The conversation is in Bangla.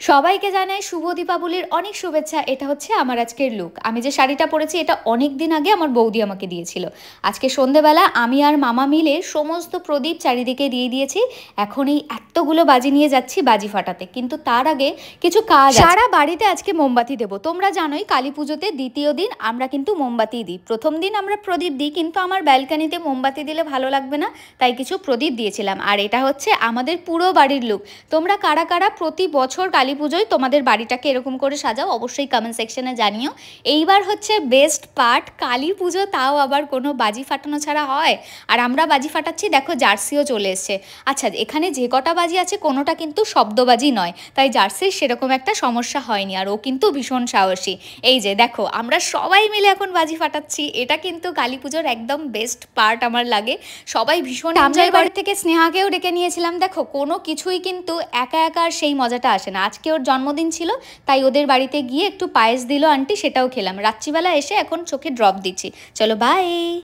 সবাইকে জানাই শুভ দীপাবলির অনেক শুভেচ্ছা। এটা হচ্ছে আমার আজকের লুক। আমি যে শাড়িটা পরেছি এটা অনেক দিন আগে আমার বৌদি আমাকে দিয়েছিল। আজকে সন্ধেবেলা আমি আর মামা মিলে সমস্ত প্রদীপ চারিদিকে দিয়ে দিয়েছি। এখন এই এতগুলো বাজি নিয়ে যাচ্ছি বাজি ফাটাতে, কিন্তু তার আগে কিছু কাজ আছে। সারা বাড়িতে আজকে মোমবাতি দেবো। তোমরা জানোই কালী পুজোতে দ্বিতীয় দিন আমরা কিন্তু মোমবাতি দিই। প্রথম দিন আমরা প্রদীপ দিই, কিন্তু আমার ব্যালকানিতে মোমবাতি দিলে ভালো লাগবে না, তাই কিছু প্রদীপ দিয়েছিলাম। আর এটা হচ্ছে আমাদের পুরো বাড়ির লুক। তোমরা কারা কারা প্রতি বছর কালী পুজোয় তোমাদের বাড়িটাকে এরকম করে সাজাও অবশ্যই কমেন্ট সেকশনে জানিও। এইবার হচ্ছে বেস্ট পার্ট, কালী পুজো তাও আবার কোনো বাজি ফাটানো ছাড়া হয়। আর আমরা বাজি ফাটাচ্ছি, দেখো জার্সিও চলে এসছে। আচ্ছা, এখানে যে কটা বাজি আছে কোনোটা কিন্তু শব্দবাজি নয়, তাই জার্সির সেরকম একটা সমস্যা হয়নি। আর ও কিন্তু ভীষণ সাহসী। এই যে দেখো আমরা সবাই মিলে এখন বাজি ফাটাচ্ছি। এটা কিন্তু কালী পুজোর একদম বেস্ট পার্ট আমার লাগে। সবাই ভীষণ এনজয় করে। থেকে স্নেহাকেও ডেকে নিয়েছিলাম। দেখো কোনো কিছুই কিন্তু একা একা আর সেই মজাটা আসে না। আজকে ওর জন্মদিন ছিল, তাই ওদের বাড়িতে গিয়ে একটু পায়েস দিল আন্টি, সেটাও খেলাম। রাত্রিবেলা এসে এখন চোখে ড্রপ দিচ্ছি। চলো বাই।